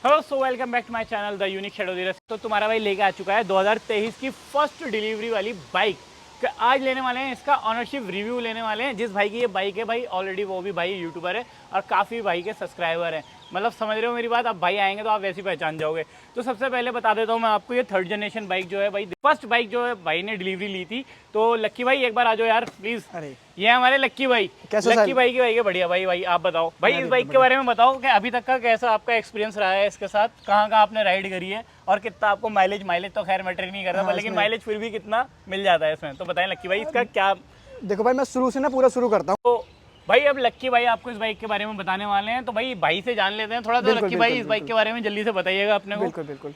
Hello so welcome back to my channel the unique shadow Dheeraj. तो तुम्हारा भाई लेके आ चुका है 2023 की फर्स्ट डिलीवरी वाली बाइक। आज लेने वाले हैं इसका ऑनरशिप रिव्यू लेने वाले हैं। जिस भाई की ये बाइक है भाई ऑलरेडी वो भी भाई यूट्यूबर है और काफ़ी भाई के सब्सक्राइबर हैं। मतलब समझ रहे हो मेरी बात। अब भाई आएंगे तो आप वैसे ही पहचान जाओगे। तो सबसे पहले बता देता हूँ मैं आपको, ये थर्ड जनरेशन बाइक जो है भाई, फर्स्ट बाइक जो है भाई ने डिलीवरी ली थी। तो लक्की भाई एक बार आ जाओ यार प्लीज़। अरे ये हमारे लक्की भाई। लक्की भाई की बाइक है, बढ़िया भाई। भाई आप बताओ भाई इस बाइक के बारे में बताओ कि अभी तक का कैसा आपका एक्सपीरियंस रहा है इसके साथ, कहाँ कहाँ आपने राइड करी है और कितना आपको माइलेज तो खैर मैटर नहीं करता, लेकिन माइलेज फिर भी कितना मिल जाता है इसमें। तो बताएं लक्की भाई इसका क्या। देखो भाई, मैं शुरू से ना पूरा शुरू करता हूँ। तो भाई अब लक्की भाई आपको इस बाइक के बारे में बताने वाले हैं, तो भाई से जान लेते हैं थोड़ा। तो लक्की भाई इस बाइक के बारे में जल्दी से बताइएगा अपने को। बिल्कुल बिल्कुल।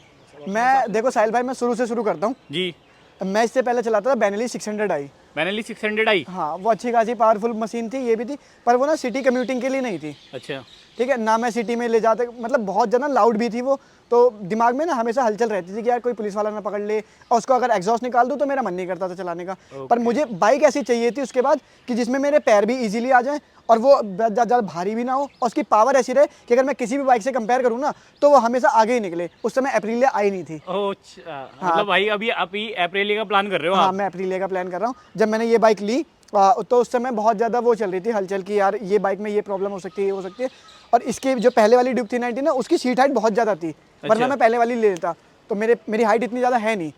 मैं देखो साहिल भाई, मैं शुरू से शुरू करता हूँ जी। मैं इससे पहले चलाता था बेनेली 600i। बेनेली 600i, हाँ, वो अच्छी खासी पावरफुल मशीन थी, ये भी थी, पर वो ना सिटी कम्यूटिंग के लिए नहीं थी। अच्छा ठीक है ना, मैं सिटी में ले जाते, मतलब बहुत ज़्यादा लाउड भी थी वो, तो दिमाग में ना हमेशा हलचल रहती थी कि यार कोई पुलिस वाला ना पकड़ ले, और उसको अगर एग्जॉस्ट निकाल दूँ तो मेरा मन नहीं करता था चलाने का। पर मुझे बाइक ऐसी चाहिए थी उसके बाद कि जिसमें मेरे पैर भी इजीली आ जाएं और वो ज़्यादा भारी भी ना हो, और उसकी पावर ऐसी रहे कि अगर मैं किसी भी बाइक से कंपेयर करूँ ना तो वो हमेशा आगे ही निकले। उस समय एप्रिलिया आई नहीं थी। मतलब भाई अभी एप्रिलिया का प्लान कर रहे हो हाँ, आप? मैं एप्रिलिया का प्लान कर रहा हूँ। जब मैंने ये बाइक ली तो उस समय बहुत ज़्यादा वो चल रही थी हलचल की, यार ये बाइक में ये प्रॉब्लम हो सकती है, ये हो सकती है। और इसकी जो पहले वाली ड्यूक 390 ना, उसकी सीट हाइट बहुत ज़्यादा थी, वरना मैं पहले वाली ले लेता। तो मेरी हाइट इतनी ज़्यादा है नहीं,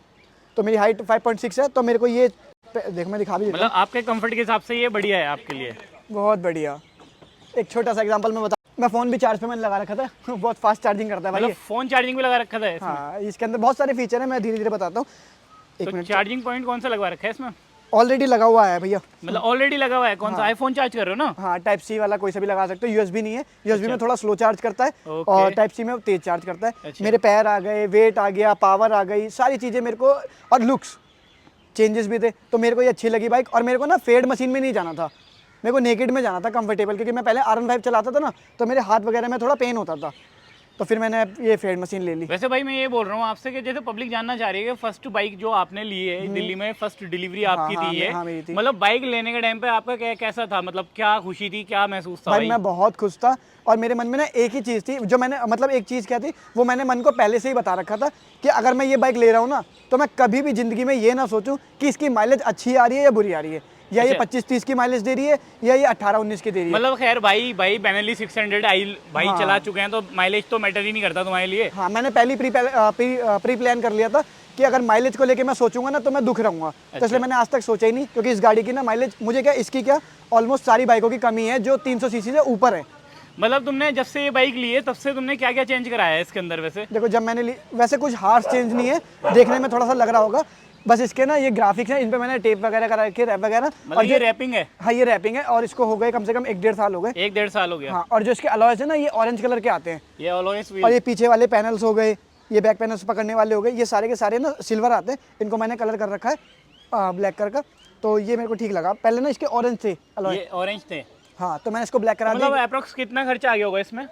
तो मेरी हाइट 5.6 है, तो मेरे को ये देखो मैं दिखा भी देता हूँ। मतलब आपके कंफर्ट के हिसाब से ये बढ़िया है आपके लिए? बहुत बढ़िया। एक छोटा सा एग्जांपल मैं बता, मैं फ़ोन भी चार्ज पे मैंने लगा रखा था बहुत फास्ट चार्जिंग करता है भाई। मतलब फ़ोन चार्जिंग भी लगा रखा था इसमें? हाँ, इसके अंदर बहुत सारे फीचर हैं, मैं धीरे धीरे बताता हूँ। तो चार्जिंग पॉइंट कौन सा लगवा रखा है इसमें? ऑलरेडी लगा हुआ है भैया। मतलब ऑलरेडी लगा हुआ है? कौन सा आईफोन चार्ज कर रहे हो ना? हाँ, टाइप सी वाला कोई सा भी लगा सकते हो। यूएसबी नहीं है, यूएसबी में थोड़ा स्लो चार्ज करता है और टाइप सी में तेज चार्ज करता है। मेरे पैर आ गए, वेट आ गया, पावर आ गई, सारी चीज़ें मेरे को, और लुक्स चेंजेस भी थे, तो मेरे को ये अच्छी लगी बाइक। और मेरे को ना फेड मशीन में नहीं जाना था, मेरे को नेकेड में जाना था कंफर्टेबल, क्योंकि मैं पहले R15 चलाता था ना, तो मेरे हाथ वगैरह में थोड़ा पेन होता था, तो फिर मैंने ये फेड मशीन ले ली। वैसे भाई मैं ये बोल रहा हूँ आपसे कि जैसे पब्लिक जानना चाह रही है कि फर्स्ट बाइक जो आपने ली है दिल्ली में, फर्स्ट डिलीवरी आपकी थी ये, मतलब बाइक लेने के टाइम पे आपका कैसा था? मतलब क्या खुशी थी, क्या महसूस था? भाई मैं बहुत खुश था, और मेरे मन में ना एक ही चीज़ थी जो मैंने, मतलब एक चीज़ क्या थी वो मैंने मन को पहले से ही बता रखा था कि अगर मैं ये बाइक ले रहा हूँ ना, तो मैं कभी भी ज़िंदगी में ये ना सोचूं कि इसकी माइलेज अच्छी आ रही है या बुरी आ रही है, या ये 25-30 की माइलेज दे रही है या ये 18-19 की दे रही है। मतलब खैर भाई बेनेली 600i भाई चला चुके हैं, तो माइलेज तो मैटर ही नहीं करता तुम्हारे लिए। हाँ, मैंने पहले प्री प्लान कर लिया था कि अगर माइलेज को लेके मैं सोचूंगा ना तो मैं दुख रहूंगा। तो इसलिए मैंने आज तक सोचा ही नहीं, क्योंकि इस गाड़ी की ना माइलेज, मुझे क्या इसकी क्या ऑलमोस्ट सारी बाइकों की कमी है जो 300 सीसी से ऊपर है। मतलब तुमने जब से ये बाइक ली है तब से तुमने क्या क्या चेंज कराया है इसके अंदर? वैसे देखो, जब मैंने ली वैसे कुछ हार्श चेंज नहीं है, देखने में थोड़ा सा लग रहा होगा, बस इसके ना ये ग्राफिक्स है, इन पे मैंने टेप वगैरह करा रखी है, रैप वगैरह। और ये रैपिंग है? हाँ, ये रैपिंग है, और इसको हो गए कम से कम 1-1.5 साल हो गए। 1-1.5 साल हो गया। हाँ, और जो इसके अलॉयज है ना, ये ऑरेंज कलर के आते हैं, ये अलॉयज और ये पीछे वाले पैनल्स हो गए, ये बैक पैनल्स पकड़ने वाले हो गए, ये सारे के सारे ना सिल्वर आते हैं। इनको मैंने कलर कर रखा है ब्लैक कलर का, तो ये मेरे को ठीक लगा। पहले ना इसके ऑरेंज थे अलॉय, ये ऑरेंज थे। हाँ, तो मैंने इसको ब्लैक करा दिया। मतलब अप्रोक्स कितना खर्चा आ गया होगा इसमें?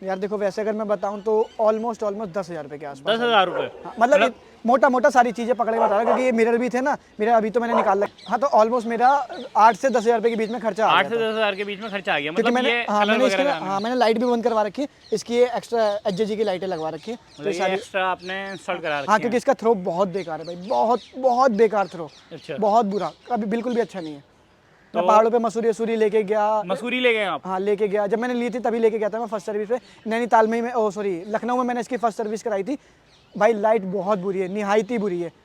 यार देखो, वैसे अगर मैं बताऊं तो ऑलमोस्ट 10,000 रुपये के आसपास। 10,000 रुपये? हाँ, मतलब मोटा सारी चीज़ें पकड़ के बता रहा हूँ, क्योंकि ये मिरर भी थे ना मेरे, अभी तो मैंने निकाल लिया। हाँ, तो ऑलमोस्ट मेरा 8 से 10,000 रुपये के बीच में खर्चा आ गया। 8 से 10,000 के बीच में खर्चा आ गया। क्योंकि मतलब मैंने लाइट भी बंद करवा रखी है, इसकी एक्स्ट्रा HJG की लाइटें लगवा रखी है, तो ये एक्स्ट्रा आपने इंस्टॉल करा रखी है? हाँ, क्योंकि इसका थ्रो बहुत बेकार है भाई, बहुत बेकार थ्रो। अच्छा। बहुत बुरा, अभी बिल्कुल भी अच्छा नहीं है। तो मैं पहाड़ों पे मसूरी लेके गया। मसूरी ले गए आप? हाँ, लेके गया। जब मैंने ली थी तभी लेके गया था मैं फर्स्ट सर्विस पे। नैनीताल में ही लखनऊ में मैंने इसकी फर्स्ट सर्विस कराई थी। भाई लाइट बहुत बुरी है, निहायत ही बुरी है।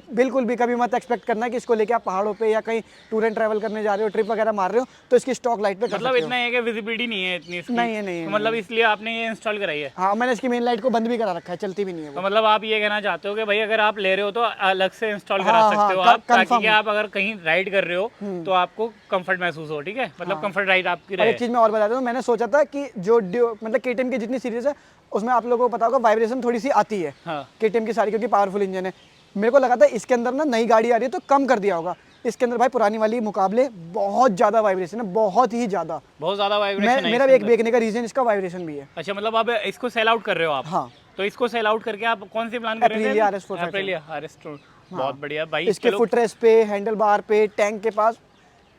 बिल्कुल भी कभी मत एक्सपेक्ट करना कि इसको लेके आप पहाड़ों पे या कहीं टूर एंड ट्रैवल करने जा रहे हो, ट्रिप वगैरह मार रहे हो, तो इसकी स्टॉक लाइट पे कर सकते हो। मतलब इतना है कि विजिबिलिटी नहीं है इतनी इसकी? नहीं है। तो मतलब इसलिए आपने ये इंस्टॉल कराई है? हाँ, मैंने इसकी मेन लाइट को बंद भी करा रखा है, चलती भी नहीं है वो। तो मतलब आप ये कहना चाहते हो कि भाई अगर आप ले रहे हो तो अलग से इंस्टॉल करा सकते हो आप, ताकि आप अगर कहीं राइड कर रहे हो तो आपको कंफर्ट महसूस हो। ठीक है, मतलब कंफर्ट राइड आपकी रहे। एक चीज़ मैं और बता दूँ, मैंने सोचा था कि जो मतलब KTM की जितनी सीरीज है उसमें आप लोगों को पता होगा वाइब्रेशन थोड़ी सी आती है। KTM की सारी, क्योंकि पावरफुल इंजन है। मेरे को लगा था इसके अंदर ना नई गाड़ी आ रही है तो कम कर दिया होगा। इसके अंदर भाई पुरानी वाली मुकाबले बहुत ज़्यादा वाइब्रेशन है, बहुत ज़्यादा वाइब्रेशन है। मेरा एक बेचने का रीजन इसका वाइब्रेशन भी है। अच्छा, मतलब आप इसको सेल आउट कर रहे हो आप? हाँ। तो इसको सेल आउट करके आप कौन सी प्लान कर रहे हैं? Aprilia RS4। बहुत बढ़िया भाई। इसके फुट रेस्ट पे, हैंडल बार पे, टैंक के पास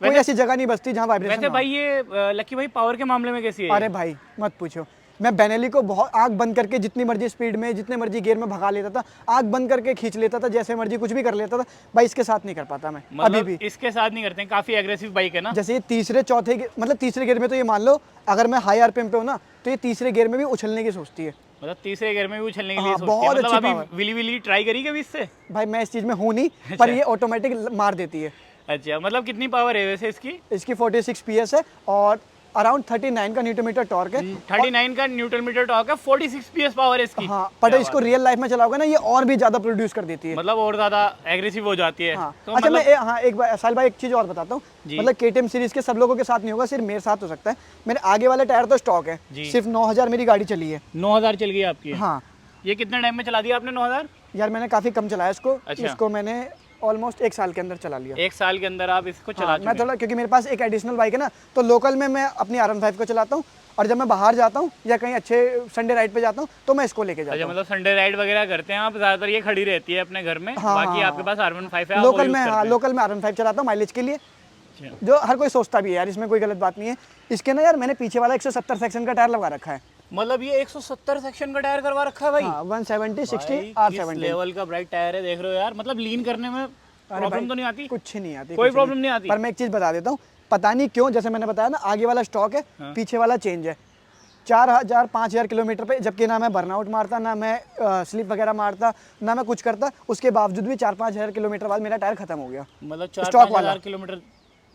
कोई ऐसी जगह नहीं बचती जहाँ वाइब्रेशन। वैसे भाई ये लकी भाई पावर के मामले में कैसी है? अरे भाई मत पूछो, मैं बेनेली को बहुत आंख बंद करके जितनी मर्जी स्पीड में जितने मर्जी गियर में भगा लेता था, आंख बंद करके खींच लेता था, जैसे मर्जी कुछ भी कर लेता था भाई। इसके साथ नहीं कर पाता मैं अभी भी। इसके साथ नहीं करते हैं, काफी एग्रेसिव बाइक है ना। जैसे ये तीसरे चौथे मतलब तीसरे गियर में तो ये मान लो अगर मैं हाई आरपीएम पे हूँ ना तो ये तीसरे गियर में भी उछलने की सोचती है। मतलब तीसरे गियर में भी उछलने के लिए हाँ, सोचती है। बहुत मतलब अच्छी अभी विली विली ट्राई करी कभी इससे? भाई मैं इस चीज़ में हूँ नहीं, पर ये ऑटोमेटिक मार देती है। अच्छा, मतलब कितनी पावर है वैसे इसकी? इसकी 46 PS है और अराउंड 39 का न्यूटन मीटर टॉर्क है। 39 का न्यूटन मीटर टॉर्क है, 46 PS पावर है इसकी। हाँ, पर इसको रियल लाइफ में चलाओगे ना ये और भी ज्यादा प्रोड्यूस कर देती है, मतलब और ज्यादा एग्रेसिव हो जाती है। हाँ। तो अच्छा मतलब मैं हाँ एक बार साल भाई एक चीज और बताता हूँ, मतलब KTM सीरीज के सब लोगों के साथ नहीं होगा, सिर्फ मेरे साथ हो सकता है। मेरे आगे वाला टायर तो स्टॉक है, सिर्फ 9000 मेरी गाड़ी चली है। 9000 चल गई आपकी? हाँ। ये कितने टाइम में चला दिया आपने 9000? यार मैंने काफी कम चलाया इसको। अच्छा। इसको मैंने ऑलमोस्ट 1 साल के अंदर चला लिया। 1 साल के अंदर आप इसको चला चुके मैं थोड़ा, क्योंकि मेरे पास एक एडिशनल बाइक है ना, तो लोकल में मैं अपनी R15 को चलाता हूँ, और जब मैं बाहर जाता हूँ या कहीं अच्छे संडे राइड पे जाता हूँ तो मैं इसको लेके जाता हूँ। मतलब संडे राइड वगैरह करते हैं आप, ज्यादातर ये खड़ी रहती है अपने घर में। बाकी आपके पास R15 है, लोकल में। हाँ, लोकल में R15 चलाता हूँ माइलेज के लिए, जो हर कोई सोचता भी है यार, इसमें कोई गलत बात नहीं है। इसके ना यार मैंने पीछे वाला 170 सेक्शन का टायर लगा रखा है। मतलब ये 170 सेक्शन का टायर करवा रखा है भाई? हाँ, 170 60 R70 लेवल का ब्राइट टायर है, देख रहे हो यार। मतलब लीन करने में प्रॉब्लम तो नहीं आती? कुछ नहीं आती, कोई प्रॉब्लम नहीं आती। पर मैं एक चीज बता देता हूँ, पता नहीं क्यों, जैसे मैंने बताया ना आगे वाला स्टॉक है, पीछे वाला चेंज है। 4000 5000 किलोमीटर पे, जबकि ना मैं बर्नआउट मारता, ना मैं स्लिप वगैरह मारता, ना मैं कुछ करता, उसके बावजूद भी 4-5000 किलोमीटर बाद मेरा टायर खत्म हो गया। मतलब 4-5000 किलोमीटर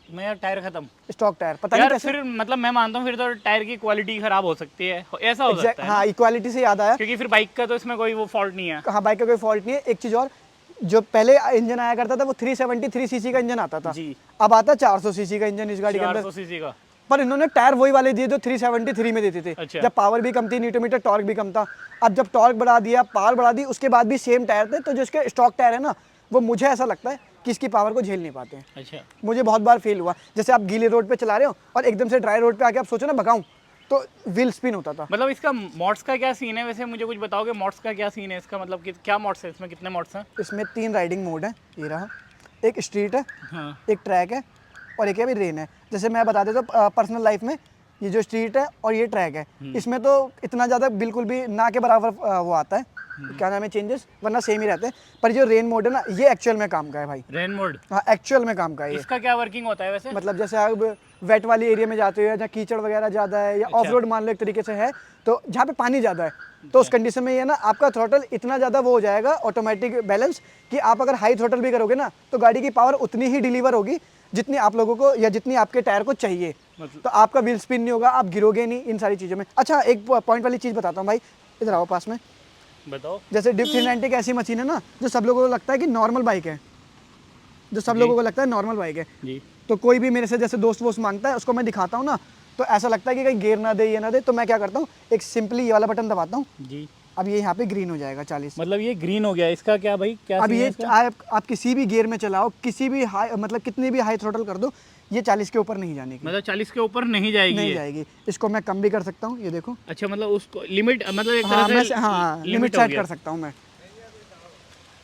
में यार टायर खत्म? स्टॉक टायर, पता यार नहीं कैसे। फिर मतलब मैं मानता हूँ फिर तो टायर की क्वालिटी खराब हो सकती है, ऐसा हो सकता है। हाँ, इक्वालिटी से याद आया, क्योंकि फिर बाइक का तो इसमें कोई वो फॉल्ट नहीं है। हाँ, बाइक का कोई फॉल्ट नहीं है। एक चीज और, जो पहले इंजन आया करता था वो 373 सीसी का इंजन आता था जी। अब आता 400 सीसी का इंजन इस गाड़ी के अंदर। 400 सीसी का, पर इन्होंने टायर वही वाले दिए जो 373 में देते थे। अच्छा। जब पावर भी कम थी, न्यूटन मीटर टॉर्क भी कम था। अब जब टॉर्क बढ़ा दिया, पावर बढ़ा दी, उसके बाद भी सेम टायर थे, तो जो इसके स्टॉक टायर है ना, वो मुझे ऐसा लगता है कि इसकी पावर को झेल नहीं पाते हैं। अच्छा। मुझे बहुत बार फील हुआ, जैसे आप गीले रोड पे चला रहे हो और एकदम से ड्राई रोड पे आके आप सोचो ना भगाऊं, तो व्हील स्पिन होता था। मतलब इसका मॉड्स का क्या सीन है वैसे, मुझे कुछ बताओगे मॉड्स का क्या सीन है इसका? मतलब कि क्या मॉड्स है इसमें, कितने मॉड्स हैं? इसमें 3 राइडिंग मोड है, ये रहा, एक स्ट्रीट है, हाँ। एक ट्रैक है, और एक अभी रेन है। जैसे मैं बता देता हूँ पर्सनल लाइफ में, ये जो स्ट्रीट है और ये ट्रैक है, इसमें तो इतना ज़्यादा बिल्कुल भी ना के बराबर वो आता है, क्या नाम है, चेंजेस, वरना सेम ही रहते हैं। पर जो रेन मोड है ना, ये एक्चुअल में काम का है भाई। Rain mode? हाँ, एक्चुअल में काम का है ये। इसका क्या वर्किंग होता है वैसे? मतलब जैसे आप वेट वाली एरिया में जाते हो या जहाँ कीचड़ वगैरह ज़्यादा है, या ऑफ रोड मान लो एक तरीके से है, तो जहाँ पे पानी ज़्यादा है, तो उस कंडीशन में ये ना आपका थ्रोटल इतना ज़्यादा वो हो जाएगा ऑटोमेटिक बैलेंस, कि आप अगर हाई थ्रोटल भी करोगे ना तो गाड़ी की पावर उतनी ही डिलीवर होगी जितनी आप लोगों को या जितनी आपके टायर को चाहिए। तो आपका व्हील स्पिन नहीं होगा, आप गिरोगे नहीं इन सारी चीज़ों में। अच्छा, एक पॉइंट वाली चीज़ बताता हूँ भाई, इधर आओ पास में। बताओ। जैसे डिप 390 एक ऐसी मशीन है ना जो सब लोगों को लगता है कि नॉर्मल बाइक है, जो सब लोगों को लगता है नॉर्मल बाइक है जी। तो कोई भी मेरे से जैसे दोस्त वोस्त मांगता है, उसको मैं दिखाता हूँ ना, तो ऐसा लगता है कि कहीं गेयर ना दे, ये ना दे, तो मैं क्या करता हूँ, एक सिंपली ये वाला बटन दबाता हूँ जी। अब ये यहाँ पे ग्रीन हो जाएगा 40। मतलब ये ग्रीन हो गया, इसका क्या भाई, क्या अब सीन है ये इसका? आप किसी भी गियर में चलाओ, किसी भी हाई, मतलब कितनी भी हाई थ्रोटल कर दो, ये 40 के ऊपर नहीं जाने की, मतलब 40 के ऊपर नहीं जाएगी? नहीं ये जाएगी। इसको मैं कम भी कर सकता हूँ, ये देखो। अच्छा, मतलब उसको लिमिट, मतलब एक हाँ, तरह से हाँ, लिमिट हो सेट गया। कर सकता हूँ मैं।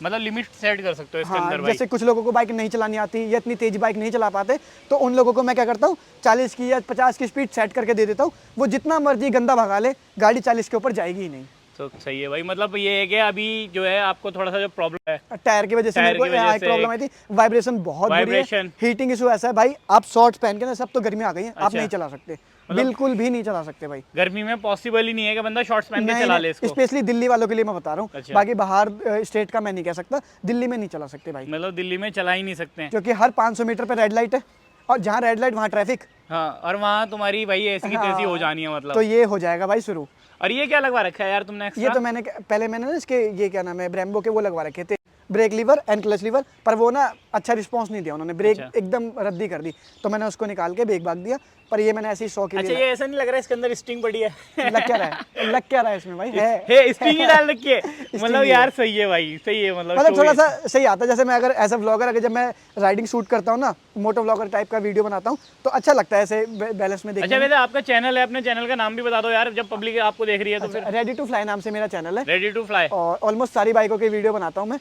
मतलब लिमिट सेट कर सकते हो इसके हाँ, अंदर भाई। जैसे कुछ लोगों को बाइक नहीं चलानी आती या इतनी तेज बाइक नहीं चला पाते, तो उन लोगों को मैं क्या करता हूँ, 40 की या 50 की स्पीड सेट करके दे देता हूँ, वो जितना मर्जी गंदा भगा ले, गाड़ी 40 के ऊपर जाएगी ही नहीं। तो सही है भाई। मतलब ये है कि अभी जो है आपको थोड़ा सा जो प्रॉब्लम है टायर की वजह से मेरे को एक प्रॉब्लम आई थी, वाइब्रेशन बहुत बुरी है, हीटिंग इशू ऐसा है भाई, आप शॉर्ट्स पहन के ना, सब तो गर्मी आ गई है, आप नहीं चला सकते, बिल्कुल भी नहीं चला सकते भाई। गर्मी में पॉसिबल ही नहीं है कि बंदा शॉर्ट्स पहन के चला ले इसको। स्पेशली दिल्ली वालों के लिए मैं बता रहा हूँ, बाकी बाहर स्टेट का मैं नहीं कह सकता, दिल्ली में नहीं चला सकते भाई। मतलब दिल्ली में चला ही नहीं सकते हैं, क्योंकि हर 500 मीटर पे रेड लाइट है, और जहाँ रेड लाइट वहाँ ट्रैफिक। हाँ, और वहाँ तुम्हारी भाई ऐसी की तैसी हो जानी है मतलब। तो ये हो जाएगा भाई शुरू। और ये क्या लगवा रखा है यार तुमने एक्स्ट्रा? ये तो मैंने पहले ना इसके ये क्या नाम है, ब्रेम्बो के वो लगवा रखे थे, brake lever and clutch lever, पर वो ना अच्छा रिस्पांस नहीं दिया उन्होंने, ब्रेक एकदम रद्दी कर दी, तो मैंने उसको निकाल के ब्रेक भाग दिया। पर ये मैंने ऐसे ही 100 के लिए। अच्छा, ये ऐसा नहीं लग रहा है इसके अंदर स्टिंग पड़ी है? लग क्या रहा है, लग क्या रहा है इसमें भाई, है स्टिंग ही डाल रखी है। मतलब यार सही है भाई, सही है। मतलब थोड़ा सा सही आता है। जैसे मैं अगर एज अ व्लॉगर, अगर जब मैं राइडिंग शूट करता हूँ ना, मोटो व्लॉगर टाइप का वीडियो बनाता हूँ, तो अच्छा लगता है ऐसे बैलेंस में देखने। अच्छा, वैसे आपका चैनल है, अपने चैनल का नाम भी बता दो यार, जब पब्लिक आपको देख रही है तो फिर। रेडी टू फ्लाई नाम से मेरा चैनल है। Ready to fly. और ऑलमोस्ट सारी बाइकों के वीडियो बनाता हूँ मैं,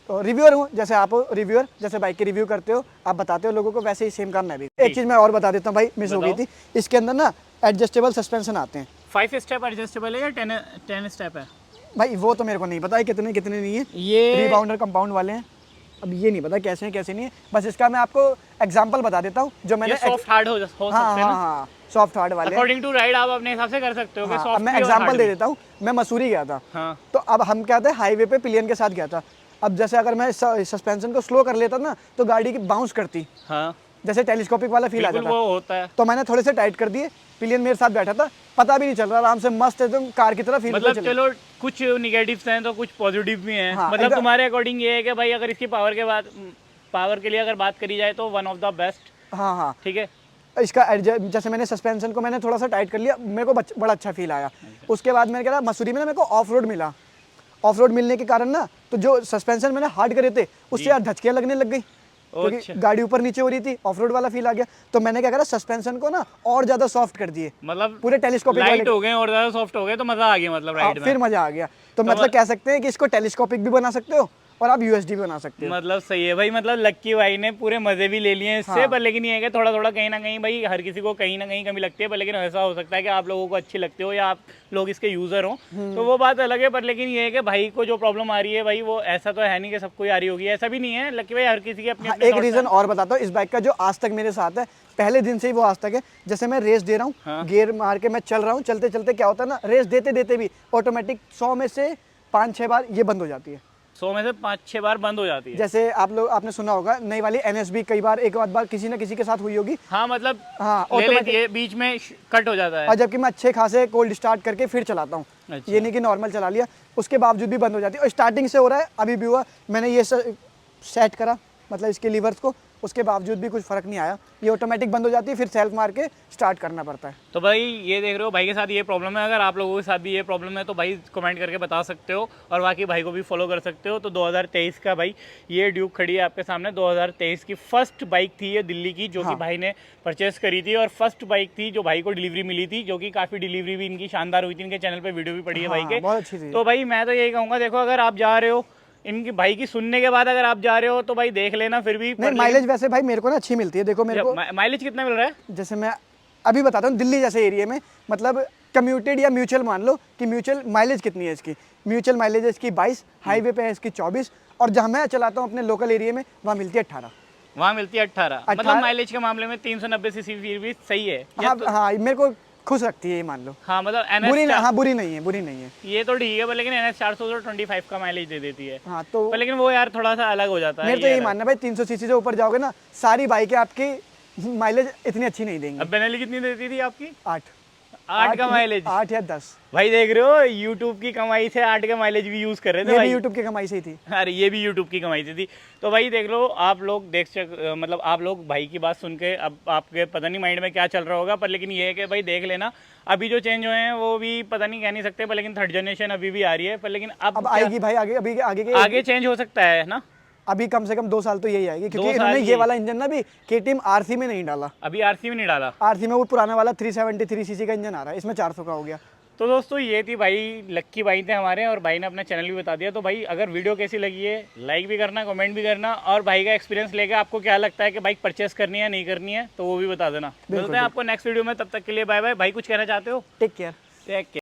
रिव्यूअर हूँ, जैसे आप रिव्यूअर, जैसे बाइक के रिव्यू करते हो, आप बताते हो लोगों को, वैसे ही सेम काम मैं भी। एक चीज़ मैं और बता देता हूँ भाई, मिस हो गई थी, इसके अंदर ना एडजस्टेबल सस्पेंशन आते हैं। 5 स्टेप एडजस्टेबल है या 10 स्टेप है? भाई वो तो मेरे को नहीं पता है कितने कितने नहीं है, ये रिबाउंडर कंपाउंड वाले हैं, अब ये नहीं पता कैसे हैं कैसे नहीं है। बस इसका मैं आपको एग्जांपल बता देता हूँ जो मैंने सॉफ्ट हार्ड हो सकते हैं ना? हाँ सॉफ्ट हार्ड वाले। अकॉर्डिंग टू राइड आप अपने हिसाब से कर सकते हो कि हाँ, सॉफ्ट अब मैं एग्जांपल दे देता हूँ। मैं मसूरी गया था, हाँ। तो अब हम क्या थे, हाईवे पे पिलियन के साथ गया था। अब जैसे अगर मैं सस्पेंशन को स्लो कर लेता ना तो गाड़ी की बाउंस करती, हाँ जैसे टेलीस्कोपिक वाला फील आ बिल्कुल जाता। वो होता है। तो मैंने थोड़े से टाइट कर दिए, पिलियन मेरे साथ बैठा था, पता भी नहीं चल रहा, आराम से मस्त एकदम कार की तरह फील मतलब चलो कुछ निगेटिव्स हैं तो कुछ पॉजिटिव भी हैं। हाँ, मतलब तुम्हारे अकॉर्डिंग ये है कि भाई अगर इसकी पावर के लिए अगर बात करी जाए तो वन ऑफ द बेस्ट। हाँ हाँ ठीक है। इसका जैसे मैंने सस्पेंशन को मैंने थोड़ा सा टाइट कर लिया, मेरे को बड़ा अच्छा फील आया। उसके बाद मैंने कहा मसूरी में ना मेरे को ऑफ रोड मिला, ऑफ रोड मिलने के कारण ना तो जो सस्पेंशन मैंने हार्ड करे थे उससे यार धचकियाँ लगने लग गई, क्योंकि गाड़ी ऊपर नीचे हो रही थी, ऑफ रोड वाला फील आ गया। तो मैंने क्या करा, सस्पेंशन को ना और ज्यादा सॉफ्ट कर दिए, मतलब पूरे टेलीस्कोपिक लाइट हो गए और ज्यादा सॉफ्ट हो गए तो मजा आ गया मतलब राइड में। फिर मजा आ गया। तो मतलब कह सकते हैं कि इसको टेलीस्कोपिक भी बना सकते हो और आप यूएसडी भी बना सकते हो। मतलब सही है भाई, मतलब लक्की भाई ने पूरे मजे भी ले लिए इससे। पर लेकिन ये है कि थोड़ा थोड़ा कहीं ना कहीं भाई हर किसी को कहीं ना कहीं कमी लगती है, पर लेकिन ऐसा हो सकता है कि आप लोगों को अच्छी लगती हो या आप लोग इसके यूजर हो तो वो बात अलग है। पर लेकिन ये है कि भाई को जो प्रॉब्लम आ रही है भाई वो ऐसा तो है नहीं कि सबको आ रही होगी, ऐसा भी नहीं है। लक्की भाई हर किसी के अपने एक रीजन और बताता हूँ इस बाइक का जो आज तक मेरे साथ है, पहले दिन से ही वो आज तक है। जैसे मैं रेस दे रहा हूँ, गियर मार के मैं चल रहा हूँ, चलते चलते क्या होता है ना, रेस देते देते भी ऑटोमेटिक 100 में से 5-6 बार ये बंद हो जाती है। 100 में से 5-6 बार बंद हो जाती है। जैसे आपने सुना होगा नई वाली NSB कई बार एक बार किसी ना किसी के साथ हुई होगी। हाँ मतलब हाँ ले लेती है, बीच में कट हो जाता है। और जबकि मैं अच्छे खासे कोल्ड स्टार्ट करके फिर चलाता हूँ। अच्छा। ये नहीं कि नॉर्मल चला लिया, उसके बावजूद भी बंद हो जाती है। और स्टार्टिंग से हो रहा है, अभी भी हुआ, मैंने ये सेट करा मतलब इसके लीवर्स को, उसके बावजूद भी कुछ फर्क नहीं आया, ये ऑटोमेटिक बंद हो जाती है, फिर सेल्फ मार के स्टार्ट करना पड़ता है। तो भाई ये देख रहे हो भाई के साथ ये प्रॉब्लम है। अगर आप लोगों के साथ भी ये प्रॉब्लम है तो भाई कमेंट करके बता सकते हो और बाकी भाई को भी फॉलो कर सकते हो। तो 2023 का भाई ये ड्यूक खड़ी है आपके सामने। 2023 की फर्स्ट बाइक थी ये दिल्ली की, जो कि भाई ने परचेस करी थी और फर्स्ट बाइक थी जो भाई को डिलीवरी मिली थी, जो कि काफ़ी डिलीवरी भी इनकी शानदार हुई थी। इनके चैनल पर वीडियो भी पड़ी है भाई के, बहुत अच्छी थी। तो भाई मैं तो यही कहूँगा, देखो अगर आप जा रहे हो इनकी भाई की सुनने के बाद अगर आप जा रहे हो तो भाई देख लेना। फिर भी नहीं, माइलेज वैसे भाई मेरे को ना अच्छी मिलती है। देखो मेरे को माइलेज कितना मिल रहा है, जैसे मैं अभी बताता हूँ, दिल्ली जैसे एरिया में मतलब कम्यूटेड या म्यूचुअल मान लो कि म्यूचुअल माइलेज कितनी है इसकी। म्यूचुअल माइलेज है इसकी 22, हाईवे पे है इसकी 24, और जहाँ मैं चलाता हूँ अपने लोकल एरिया में वहाँ मिलती है 18। वहाँ मिलती है 18। मतलब माइलेज के मामले में 390 सीसी फिर भी सही है। हाँ मेरे को खुश रखती है ये, मान लो। हाँ मतलब बुरी नहीं है ये तो ठीक है, पर लेकिन NS 400 तो 25 का माइलेज दे देती है। हाँ तो पर लेकिन वो यार थोड़ा सा अलग हो जाता है। मेरे तो यही मानना भाई 300 सीसी से ऊपर जाओगे ना, सारी बाइकें आपकी माइलेज इतनी अच्छी नहीं देंगी। अब बेनेली कितनी देती थी आपकी? 8 का माइलेज, 8 या 10। भाई देख रहे हो यूट्यूब की कमाई से 8 का माइलेज भी यूज कर रहे थे भाई। यूट्यूब की कमाई से ही थी। अरे ये भी यूट्यूब की कमाई से थी। तो भाई देख लो, आप लोग मतलब आप लोग भाई की बात सुन के अब आपके पता नहीं माइंड में क्या चल रहा होगा, पर लेकिन ये है कि भाई देख लेना, अभी जो चेंज हुए हैं वो भी पता नहीं कह नहीं सकते, पर लेकिन थर्ड जनरेशन अभी भी आ रही है। पर लेकिन अब आएगी भाई, आगे चेंज हो सकता है ना। अभी कम से कम 2 साल तो यही आएगी, क्योंकि इन्होंने ये वाला इंजन ना भी KTM RC में नहीं डाला। अभी RC में नहीं डाला। RC में वो पुराना वाला 373 सीसी का इंजन आ रहा है, इसमें 400 का हो गया। तो दोस्तों ये थी भाई लक्की भाई थे हमारे, और भाई ने अपना चैनल भी बता दिया। तो भाई अगर वीडियो कैसी लगी है लाइक भी करना, कमेंट भी करना, और भाई का एक्सपीरियंस लेके आपको क्या लगता है कि बाइक परचेस करनी है नहीं करनी है तो वो भी बता देना। मिलते हैं आपको नेक्स्ट वीडियो में, तब तक के लिए बाय बाय। भाई कुछ कहना चाहते हो? Take care.